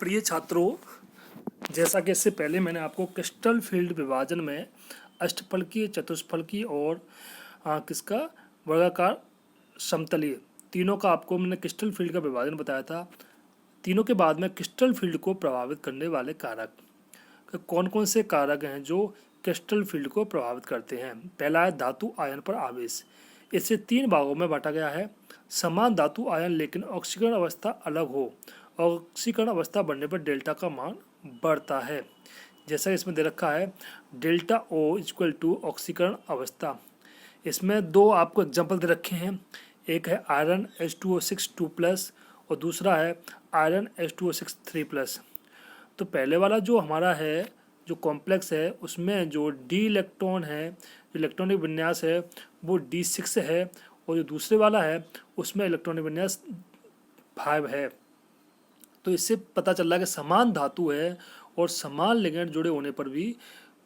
प्रिय छात्रों, जैसा कि इससे पहले मैंने आपको क्रिस्टल फील्ड विभाजन में अष्टफलकीय, चतुष्फलकीय और किसका वर्गाकार समतलीय तीनों का आपको मैंने क्रिस्टल फील्ड का विभाजन बताया था। तीनों के बाद में क्रिस्टल फील्ड को प्रभावित करने वाले कारक कौन कौन से कारक हैं जो क्रिस्टल फील्ड को प्रभावित करते हैं। पहला है धातु आयन पर आवेश। इसे 3 भागों में बांटा गया है। समान धातु आयन लेकिन ऑक्सीकरण अवस्था अलग हो, ऑक्सीकरण अवस्था बढ़ने पर डेल्टा का मान बढ़ता है। जैसा इसमें दे रखा है डेल्टा O इक्वल टू ऑक्सीकरण अवस्था। इसमें 2 आपको एग्जाम्पल दे रखे हैं। एक है आयरन H2O6 2+ और दूसरा है आयरन H2O6 3+। तो पहले वाला जो हमारा है जो कॉम्प्लेक्स है उसमें जो डी इलेक्ट्रॉन है, जो इलेक्ट्रॉनिक विन्यास है वो D6 है, और जो दूसरे वाला है उसमें इलेक्ट्रॉनिक विन्यास 5 है। तो इससे पता चल रहा है कि समान धातु है और समान लिगेंड जुड़े होने पर भी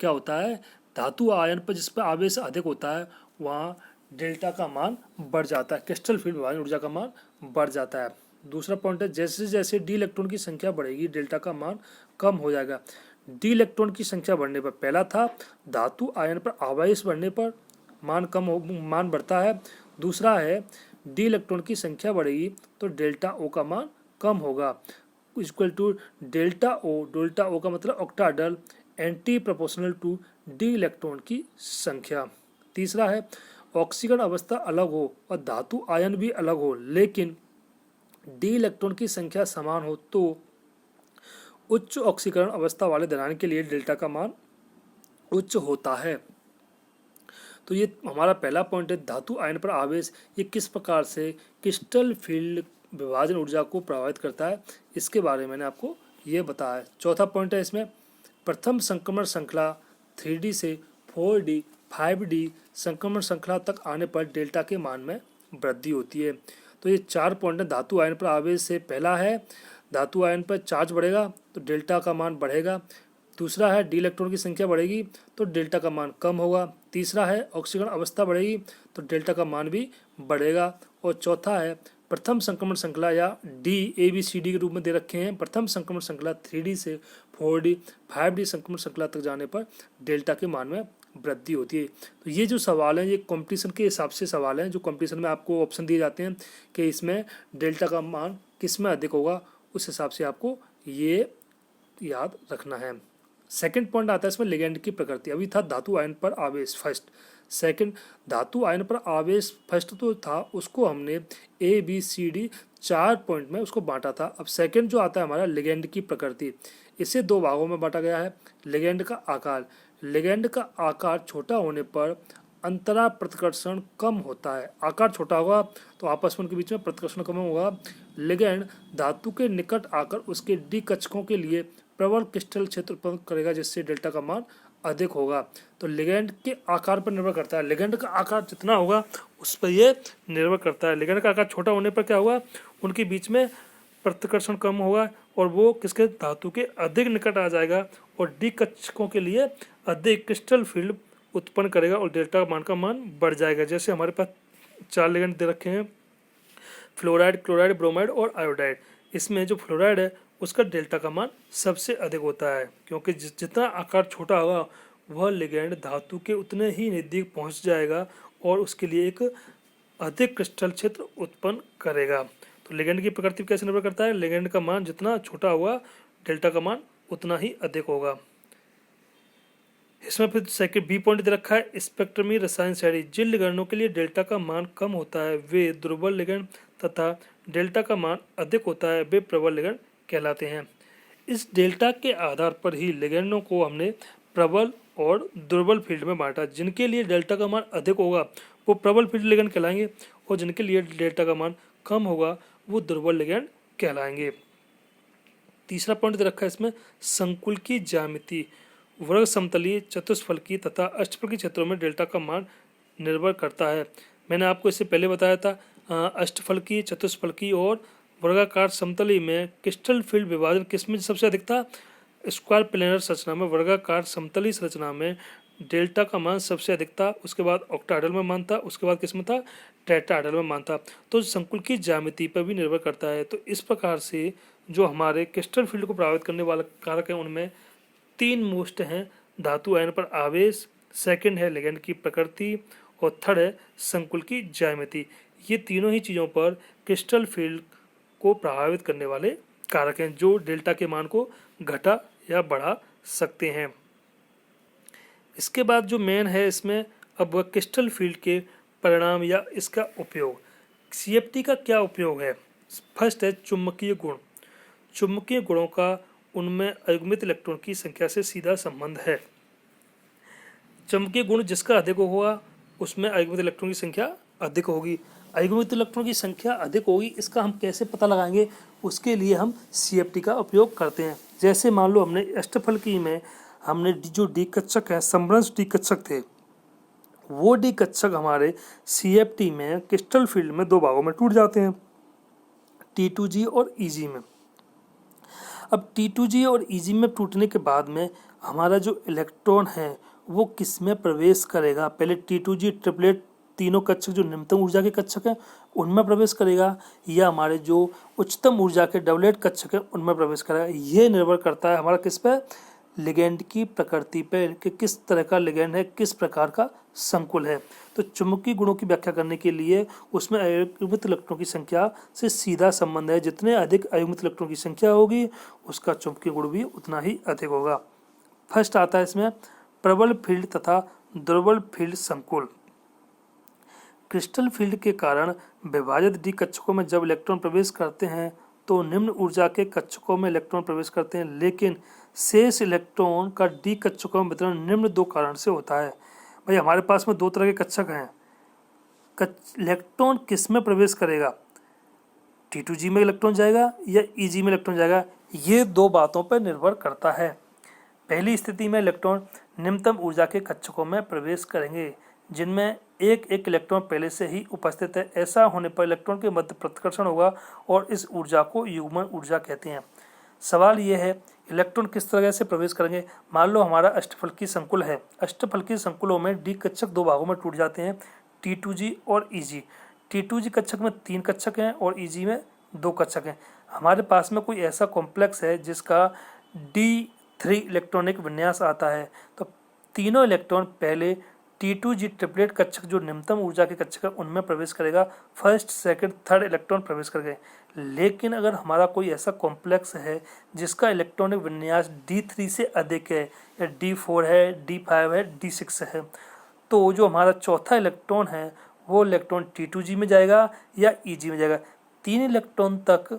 क्या होता है, धातु आयन पर जिस पर आवेश अधिक होता है वहाँ डेल्टा का मान बढ़ जाता है, क्रिस्टल फील्ड विभाजन ऊर्जा का मान बढ़ जाता है। दूसरा पॉइंट है जैसे जैसे डी इलेक्ट्रॉन की संख्या बढ़ेगी डेल्टा का मान कम हो जाएगा। डी इलेक्ट्रॉन की संख्या बढ़ने पर, पहला था धातु आयन पर आवेश बढ़ने पर मान बढ़ता है। दूसरा है डी इलेक्ट्रॉन की संख्या बढ़ेगी तो डेल्टा ओ का मान कम होगा, इक्वल टू डेल्टा ओ का मतलब octahedral anti proportional to D electron की संख्या। तीसरा है ऑक्सीकरण अवस्था अलग हो और धातु आयन भी अलग हो लेकिन डी इलेक्ट्रॉन की संख्या समान हो तो उच्च ऑक्सीकरण अवस्था वाले धनायन के लिए डेल्टा का मान उच्च होता है। तो ये हमारा पहला पॉइंट है धातु आयन पर आवेश, ये किस प्रकार से क्रिस्टल फील्ड विभाजन ऊर्जा को प्रभावित करता है, इसके बारे में मैंने आपको ये बताया। चौथा पॉइंट है इसमें प्रथम संक्रमण श्रृंखला 3D से 4D 5D संक्रमण श्रृंखला तक आने पर डेल्टा के मान में वृद्धि होती है। तो ये 4 पॉइंट है धातु आयन पर आवेश से। पहला है धातु आयन पर चार्ज बढ़ेगा तो डेल्टा का मान बढ़ेगा। दूसरा है डी इलेक्ट्रॉन की संख्या बढ़ेगी तो डेल्टा का मान कम होगा। तीसरा है ऑक्सीकरण अवस्था बढ़ेगी तो डेल्टा का मान भी बढ़ेगा। और चौथा है प्रथम संक्रमण श्रृंखला या DABCD के रूप में दे रखे हैं। प्रथम संक्रमण श्रृंखला 3D से 4D 5D संक्रमण श्रृंखला तक जाने पर डेल्टा के मान में वृद्धि होती है। तो ये जो सवाल हैं ये कंपटीशन के हिसाब से सवाल हैं, जो कंपटीशन में आपको ऑप्शन दिए जाते हैं कि इसमें डेल्टा का मान किस में अधिक होगा, उस हिसाब से आपको ये याद रखना है। सेकंड पॉइंट आता है इसमें लिगेंड की प्रकृति। अभी था धातु आयन पर आवेश फर्स्ट, सेकंड धातु आयन पर आवेश फर्स्ट तो था, उसको हमने ABCD 4 पॉइंट में उसको बांटा था। अब सेकंड जो आता है हमारा लिगेंड की प्रकृति, इसे 2 भागों में बांटा गया है। लिगेंड का आकार, लिगेंड का आकार छोटा होने पर अंतरा प्रतिकर्षण कम होता है। आकार छोटा होगा तो आपस में उनके बीच में प्रतिकर्षण कम होगा। लिगेंड धातु के निकट आकर उसके डी कक्षकों के लिए प्रबल क्रिस्टल क्षेत्र उत्पन्न करेगा जिससे डेल्टा का मान अधिक होगा। तो लिगेंड के आकार पर निर्भर करता है, लिगेंड का आकार जितना होगा उस पर ये निर्भर करता है। लिगेंड का आकार छोटा होने पर क्या होगा, उनके बीच में प्रतिकर्षण कम होगा और वो किसके धातु के अधिक निकट आ जाएगा और डी कक्षकों के लिए अधिक क्रिस्टल फील्ड उत्पन्न करेगा और डेल्टा मान का मान बढ़ जाएगा। जैसे हमारे पास 4 लिगेंड दे रखे हैं, फ्लोराइड, क्लोराइड, ब्रोमाइड और आयोडाइड। इसमें जो फ्लोराइड है उसका डेल्टा का मान सबसे अधिक होता है क्योंकि जितना आकार छोटा होगा वह लिगेंड धातु के उतने ही नज़दीक पहुंच जाएगा और उसके लिए एक अधिक क्रिस्टल क्षेत्र उत्पन्न करेगा। तो लिगेंड की प्रकृति कैसे निर्भर करता है, लिगेंड का मान जितना छोटा होगा डेल्टा का मान उतना ही अधिक होगा। इसमें फिर सेकंड बी पॉइंट दे रखा है स्पेक्ट्रमी रसायन श्रेणी। जिन लिगेंडों के लिए डेल्टा का मान कम होता है वे दुर्बल लिगेंड तथा डेल्टा का मान अधिक होता है वे प्रबल लिगेंड कहलाते हैं। इस डेल्टा के आधार पर ही लिगेंडों को हमने प्रबल और दुर्बल फील्ड में बांटा। जिनके लिए डेल्टा का मान अधिक होगा वो प्रबल फील्ड लिगेंड कहलाएंगे और जिनके लिए डेल्टा का मान कम होगा वो दुर्बल लिगेंड कहलाएंगे। तीसरा पॉइंट दे रखा है इसमें संकुल की ज्यामिति। वर्ग समतलीय, चतुष्फलकीय तथा अष्टफलकीय क्षेत्रों में डेल्टा का मान निर्भर करता है। मैंने आपको इससे पहले बताया था अष्टफलकीय, चतुष्फलकीय और वर्गाकार समतलीय में क्रिस्टल फील्ड विभाजन किसमें सबसे अधिक था, स्क्वायर प्लेनर संरचना में, वर्गाकार समतलीय संरचना में डेल्टा का मान सबसे अधिक था। उसके बाद ऑक्टाहेड्रल में मान था, उसके बाद किसमें था टेट्राहेड्रल में मान था। तो संकुल की ज्यामिति पर भी निर्भर करता है। तो इस प्रकार से जो हमारे क्रिस्टल फील्ड को प्रभावित करने वाला कारक है उनमें 3 मोस्ट हैं: धातु आयन पर आवेश, सेकंड है लिगैंड की प्रकृति, और थर्ड है संकुल की ज्यामिति। ये तीनों ही चीज़ों पर क्रिस्टल फील्ड को प्रभावित करने वाले कारक हैं जो डेल्टा के मान को घटा या बढ़ा सकते हैं। इसके बाद जो मेन है इसमें अब वह क्रिस्टल फील्ड के परिणाम या इसका उपयोग। सीएफटी का क्या उपयोग है? फर्स्ट है चुंबकीय गुण। चुंबकीय गुणों का उनमें अयुग्मित इलेक्ट्रॉन की संख्या से सीधा संबंध है। चुंबकीय गुण जिसका अधिक होगा उसमें अयुग्मित इलेक्ट्रॉन की संख्या अधिक होगी। अयुग्मित इलेक्ट्रॉन की संख्या अधिक होगी, इसका हम कैसे पता लगाएंगे? उसके लिए हम सीएफटी का उपयोग करते हैं। जैसे मान लो हमने अष्टफलकी में हमने जो डी कक्षक है, समरंस डी कक्षक थे, वो डी कक्षक हमारे सीएफटी में क्रिस्टल फील्ड में 2 भागों में टूट जाते हैं, T2G और EG में। अब T2G और EG में टूटने के बाद में हमारा जो इलेक्ट्रॉन है वो किस में प्रवेश करेगा? पहले T2G ट्रिपलेट तीनों कक्षक जो निम्नतम ऊर्जा के कक्षक हैं उनमें प्रवेश करेगा, या हमारे जो उच्चतम ऊर्जा के डबलेट कक्षक हैं उनमें प्रवेश करेगा? ये निर्भर करता है हमारा किस पे? लिगेंड की प्रकृति पे, कि किस तरह का लिगेंड है, किस प्रकार का संकुल है। तो चुंबकीय गुणों की व्याख्या करने के लिए उसमें अयुग्मित इलेक्ट्रॉन की संख्या से सीधा संबंध है। जितने अधिक अयुग्मित इलेक्ट्रॉन की संख्या होगी उसका चुंबकीय गुण भी उतना ही अधिक होगा। फर्स्ट आता है इसमें प्रबल फील्ड तथा दुर्बल फील्ड संकुल। क्रिस्टल फील्ड के कारण विभाजित डी कक्षकों में जब इलेक्ट्रॉन प्रवेश करते हैं तो निम्न ऊर्जा के कक्षकों में इलेक्ट्रॉन प्रवेश करते हैं, लेकिन शेष इलेक्ट्रॉन का डी कक्षकों में वितरण निम्न 2 कारण से होता है। भाई हमारे पास में 2 तरह के कक्षक हैं, इलेक्ट्रॉन किस में प्रवेश करेगा? T2G में इलेक्ट्रॉन जाएगा या EG में इलेक्ट्रॉन जाएगा? ये 2 बातों पर निर्भर करता है। पहली स्थिति में इलेक्ट्रॉन निम्नतम ऊर्जा के कक्षकों में प्रवेश करेंगे जिनमें एक इलेक्ट्रॉन पहले से ही उपस्थित है। ऐसा होने पर इलेक्ट्रॉन के मध्य प्रतिकर्षण होगा और इस ऊर्जा को युग्मन ऊर्जा कहते हैं। सवाल यह है इलेक्ट्रॉन किस तरह से प्रवेश करेंगे? मान लो हमारा अष्टफलकीय संकुल है। अष्टफलकीय संकुलों में डी कक्षक 2 भागों में टूट जाते हैं, T2G और EG। T2G कक्षक में 3 कक्षक हैं और EG में 2 कक्षक हैं। हमारे पास में कोई ऐसा कॉम्प्लेक्स है जिसका D3 इलेक्ट्रॉनिक विन्यास आता है, तो तीनों इलेक्ट्रॉन पहले T2G ट्रिपलेट कक्षक जो निम्नतम ऊर्जा के कक्षक है उनमें प्रवेश करेगा। फर्स्ट, सेकंड, थर्ड इलेक्ट्रॉन प्रवेश कर गए। लेकिन अगर हमारा कोई ऐसा कॉम्प्लेक्स है जिसका इलेक्ट्रॉनिक विन्यास D3 से अधिक है, या D4 है, D5 है, D6 है, तो जो हमारा चौथा इलेक्ट्रॉन है वो इलेक्ट्रॉन T2G में जाएगा या EG में जाएगा। 3 इलेक्ट्रॉन तक,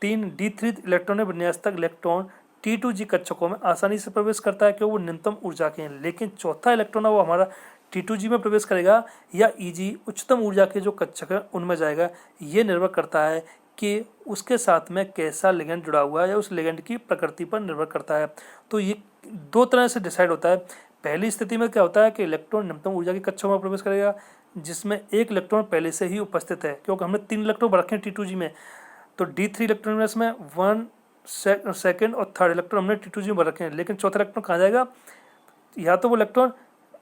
3 D3 इलेक्ट्रॉनिक विन्यास तक इलेक्ट्रॉन T2G कक्षकों में आसानी से प्रवेश करता है क्योंकि वो निम्नतम ऊर्जा के हैं। लेकिन चौथा इलेक्ट्रॉन है वो हमारा T2G में प्रवेश करेगा या EG उच्चतम ऊर्जा के जो कक्षक है उनमें जाएगा। ये निर्भर करता है कि उसके साथ में कैसा लिगेंड जुड़ा हुआ है या उस लिगेंड की प्रकृति पर निर्भर करता है। तो ये 2 तरह से डिसाइड होता है। पहली स्थिति में क्या होता है कि इलेक्ट्रॉन निम्नतम ऊर्जा के कक्षकों में प्रवेश करेगा जिसमें 1 इलेक्ट्रॉन पहले से ही उपस्थित है, क्योंकि हमने 3 इलेक्ट्रॉन रखे हैं T2G में। तो D3 इलेक्ट्रॉन में 1 सेकंड और थर्ड इलेक्ट्रॉन हमने T2G में रखे हैं, लेकिन चौथा इलेक्ट्रॉन कहाँ जाएगा? या तो वो इलेक्ट्रॉन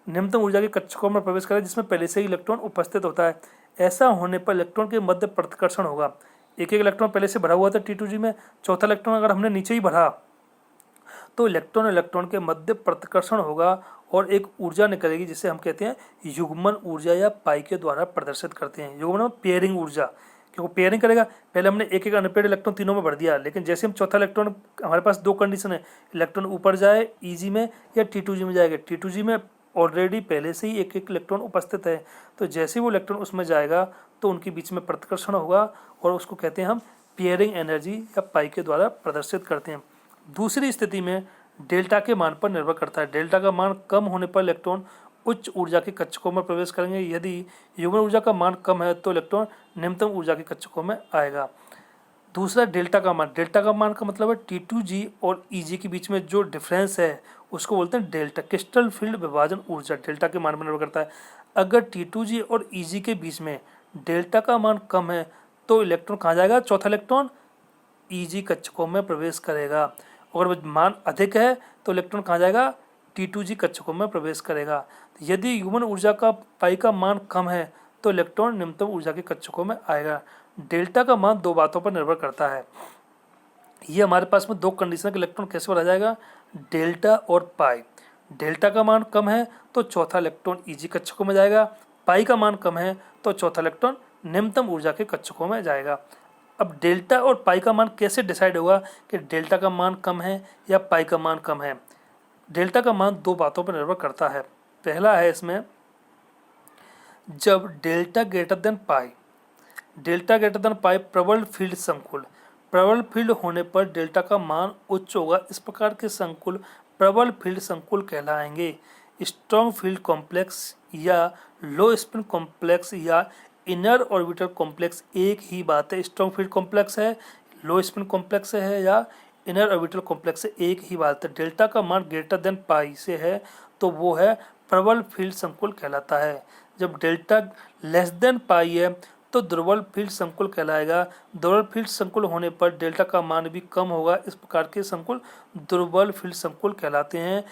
निम्नतम ऊर्जा के कक्षकों में प्रवेश करेगा जिसमें पहले से ही इलेक्ट्रॉन उपस्थित होता है। ऐसा होने पर इलेक्ट्रॉन के मध्य प्रतिकर्षण होगा। एक इलेक्ट्रॉन पहले से भरा हुआ था T2G में, चौथा इलेक्ट्रॉन अगर हमने नीचे ही भरा तो इलेक्ट्रॉन के मध्य प्रतिकर्षण होगा और एक ऊर्जा निकलेगी जिसे हम कहते हैं युग्मन ऊर्जा या पाई के द्वारा प्रदर्शित करते हैं। युग्मन पेयरिंग ऊर्जा, क्योंकि पेयरिंग करेगा। पहले हमने एक अनपेयर्ड इलेक्ट्रॉन तीनों में भर दिया, लेकिन जैसे हम चौथा इलेक्ट्रॉन, हमारे पास 2 कंडीशन है, इलेक्ट्रॉन ऊपर जाए EG में या T2G में जाएगा। T2G में ऑलरेडी पहले से ही एक इलेक्ट्रॉन उपस्थित है, तो जैसे वो इलेक्ट्रॉन उसमें जाएगा तो उनके बीच में प्रतिकर्षण होगा और उसको कहते हैं हम पेयरिंग एनर्जी या पाई के द्वारा प्रदर्शित करते हैं। दूसरी स्थिति में डेल्टा के मान पर निर्भर करता है। डेल्टा का मान कम होने पर इलेक्ट्रॉन उच्च ऊर्जा के कक्षकों में प्रवेश करेंगे। यदि युग्मन ऊर्जा का मान कम है तो इलेक्ट्रॉन निम्नतम ऊर्जा के कक्षकों में आएगा। दूसरा डेल्टा का मान। डेल्टा का मान का मतलब है T2G और EG के बीच में जो डिफरेंस है उसको बोलते हैं डेल्टा, क्रिस्टल फील्ड विभाजन ऊर्जा। डेल्टा के मान पर निर्भर करता है। अगर T2G और EG के बीच में डेल्टा का मान कम है तो इलेक्ट्रॉन कहाँ जाएगा? चौथा इलेक्ट्रॉन EG कक्षकों में प्रवेश करेगा। अगर मान अधिक है तो इलेक्ट्रॉन कहाँ जाएगा? T2G कक्षकों में प्रवेश करेगा। यदि युग्मन ऊर्जा का पाई का मान कम है तो इलेक्ट्रॉन निम्नतम ऊर्जा के कक्षकों में आएगा। डेल्टा का मान दो बातों पर निर्भर करता है। ये हमारे पास में दो कंडीशन के इलेक्ट्रॉन कैसे भरा जाएगा, डेल्टा और पाई। डेल्टा का मान कम है तो चौथा इलेक्ट्रॉन ईजी कक्षकों में जाएगा, पाई का मान कम है तो चौथा इलेक्ट्रॉन निम्नतम ऊर्जा के कक्षकों में जाएगा। अब डेल्टा और पाई का मान कैसे डिसाइड होगा कि डेल्टा का मान कम है या पाई का मान कम है। डेल्टा का मान दो बातों पर निर्भर करता है। पहला है इसमें, जब delta greater than pi, delta greater than pi प्रबल फील्ड संकुल, प्रबल फील्ड होने पर डेल्टा का मान उच्च होगा। इस प्रकार के संकुल प्रबल फील्ड संकुल कहलाएंगे। स्ट्रॉन्ग फील्ड कॉम्प्लेक्स या लो स्पिन कॉम्प्लेक्स या इनर ऑर्बिटल कॉम्प्लेक्स एक ही बात है। स्ट्रॉन्ग फील्ड कॉम्प्लेक्स है, लो स्पिन कॉम्प्लेक्स है या इनर ऑर्बिटल कॉम्प्लेक्स से एक ही बात है। डेल्टा का मान ग्रेटर देन पाई से है तो वो है प्रबल फील्ड संकुल कहलाता है। जब डेल्टा लेस देन पाई है तो दुर्बल फील्ड संकुल कहलाएगा। दुर्बल फील्ड संकुल होने पर डेल्टा का मान भी कम होगा। इस प्रकार के संकुल दुर्बल फील्ड संकुल कहलाते हैं।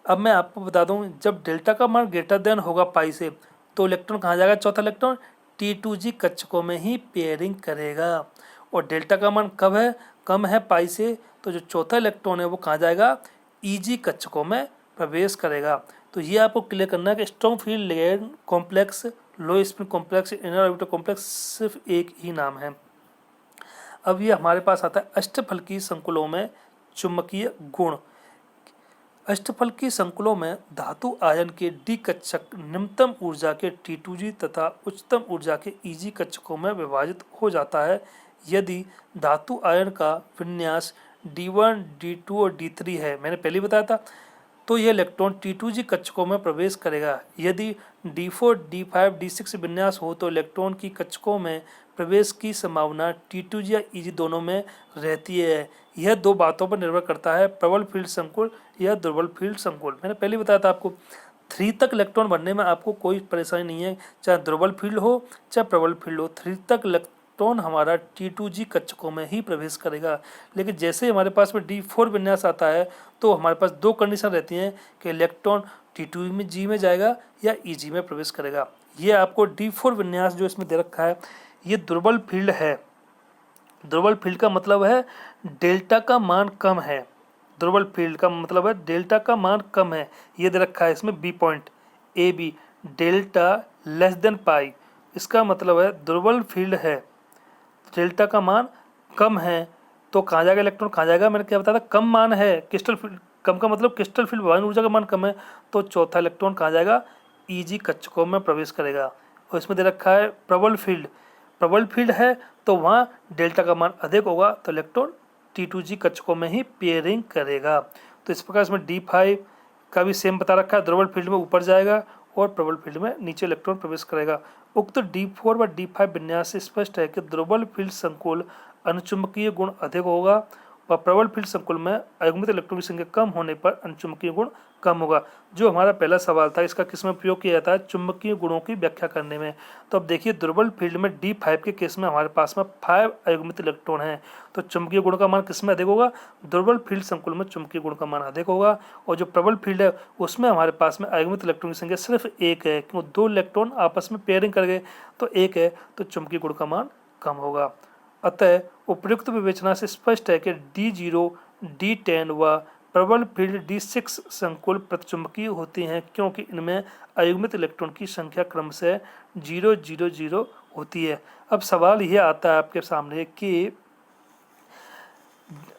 अब मैं आपको बता दूं, जब डेल्टा का मान ग्रेटर देन होगा पाई से तो इलेक्ट्रॉन कहाँ जाएगा, चौथा इलेक्ट्रॉन T2G कक्षकों में ही पेयरिंग करेगा। और डेल्टा का मान कब है, कम है पाई से, तो जो चौथा इलेक्ट्रॉन है वो कहाँ जाएगा, EG कक्षकों में प्रवेश करेगा। तो ये आपको क्लियर करना है कि स्ट्रॉन्ग फील्ड लिगेंड कॉम्प्लेक्स, लो spin complex, inner orbital complex सिर्फ एक ही नाम है। अब ये हमारे पास आता है अष्टफलकीय संकुलों में चुंबकीय गुण। अष्टफलकीय संकुलों में धातु आयन के डी कक्षक निम्नतम ऊर्जा के T2G तथा उच्चतम ऊर्जा के EG कक्षकों में विभाजित हो जाता है। यदि धातु आयन का विन्यास D1, D2 और D3 है, मैंने पहले बताया था, तो यह इलेक्ट्रॉन T2G कक्षकों में प्रवेश करेगा। यदि D4, D5, D6 विन्यास हो तो इलेक्ट्रॉन की कक्षकों में प्रवेश की संभावना T2G या EG दोनों में रहती है। यह दो बातों पर निर्भर करता है, प्रबल फील्ड संकुल या दुर्बल फील्ड संकुल। मैंने पहले बताया था आपको 3 तक इलेक्ट्रॉन भरने में आपको कोई परेशानी नहीं है, चाहे दुर्बल फील्ड हो चाहे प्रबल फील्ड हो। 3 तक इलेक्ट्रॉन हमारा T2G कक्षकों में ही प्रवेश करेगा। लेकिन जैसे ही हमारे पास में D4 विन्यास आता है तो हमारे पास दो कंडीशन रहती हैं कि इलेक्ट्रॉन T2G में जाएगा या EG में प्रवेश करेगा। ये आपको D4 विन्यास जो इसमें दे रखा है ये दुर्बल फील्ड है। दुर्बल फील्ड का मतलब है डेल्टा का मान कम है। दुर्बल फील्ड का मतलब है डेल्टा का मान कम है। ये दे रखा है इसमें B point AB, delta less than pi. इसका मतलब है दुर्बल फील्ड है, डेल्टा का मान कम है तो कहाँ जाएगा इलेक्ट्रॉन, कहाँ जाएगा, मैंने क्या बताया था, कम मान है। क्रिस्टल फील्ड कम का मतलब क्रिस्टल फील्ड विभाजन ऊर्जा का मान कम है तो चौथा इलेक्ट्रॉन कहाँ जाएगा, EG कक्षकों में प्रवेश करेगा। और इसमें दे रखा है प्रबल फील्ड, प्रबल फील्ड है तो वहाँ डेल्टा का मान अधिक होगा तो इलेक्ट्रॉन T2G कक्षकों में ही पेयरिंग करेगा। तो इस प्रकार इसमें D5 का भी सेम बता रखा है, दुर्बल फील्ड में ऊपर जाएगा और प्रबल फील्ड में नीचे इलेक्ट्रॉन प्रवेश करेगा। उक्त D4 व D5 विन्यास से स्पष्ट है कि दुर्बल फील्ड संकुल अनुचुंबकीय गुण अधिक होगा व प्रबल फील्ड संकुल में अयुग्मित इलेक्ट्रॉन की संख्या कम होने पर अनुचुंबकीय गुण कम होगा। जो हमारा पहला सवाल था इसका किस में प्रयोग किया जाता है, चुंबकीय गुणों की व्याख्या करने में। तो अब देखिए दुर्बल फील्ड में D5 के केस में हमारे पास में 5 अयुग्मित इलेक्ट्रॉन हैं तो चुंबकीय गुण का मान किस में अधिक होगा, दुर्बल फील्ड संकुल में चुंबकीय गुण का मान अधिक होगा। और जो प्रबल फील्ड है उसमें हमारे पास में अयुग्मित इलेक्ट्रॉन की संख्या सिर्फ एक है, क्योंकि 2 इलेक्ट्रॉन आपस में पेयरिंग कर गए तो एक है तो चुंबकीय गुण का मान कम होगा। अतः उपयुक्त विवेचना से स्पष्ट है कि D0, D10 व प्रबल फील्ड D6 संकुल प्रतिचुंबकीय होते हैं क्योंकि इनमें अयुग्मित इलेक्ट्रॉन की संख्या क्रमशः 0, 0, 0 होती है। अब सवाल यह आता है आपके सामने कि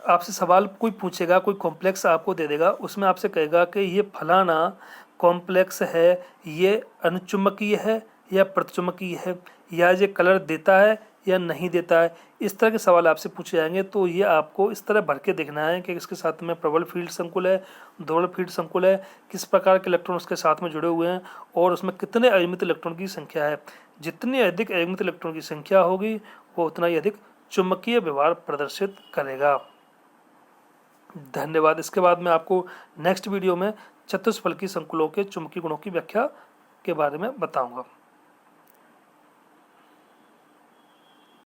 आपसे सवाल कोई पूछेगा, कोई कॉम्प्लेक्स आपको दे देगा, उसमें आपसे कहेगा कि ये फलाना कॉम्प्लेक्स है, ये अनुचुंबकीय है या प्रतिचुंबकीय है, या ये कलर देता है या नहीं देता है। इस तरह के सवाल आपसे पूछे जाएंगे तो ये आपको इस तरह भर के देखना है कि इसके साथ में प्रबल फील्ड संकुल है, दुर्बल फील्ड संकुल है, किस प्रकार के इलेक्ट्रॉन उसके साथ में जुड़े हुए हैं और उसमें कितने अयुग्मित इलेक्ट्रॉन की संख्या है। जितनी अधिक अयुग्मित इलेक्ट्रॉन की संख्या होगी वो उतना ही अधिक चुंबकीय व्यवहार प्रदर्शित करेगा। धन्यवाद। इसके बाद मैं आपको नेक्स्ट वीडियो में चतुष्फलकीय संकुलों के चुंबकीय गुणों की व्याख्या के बारे में बताऊंगा।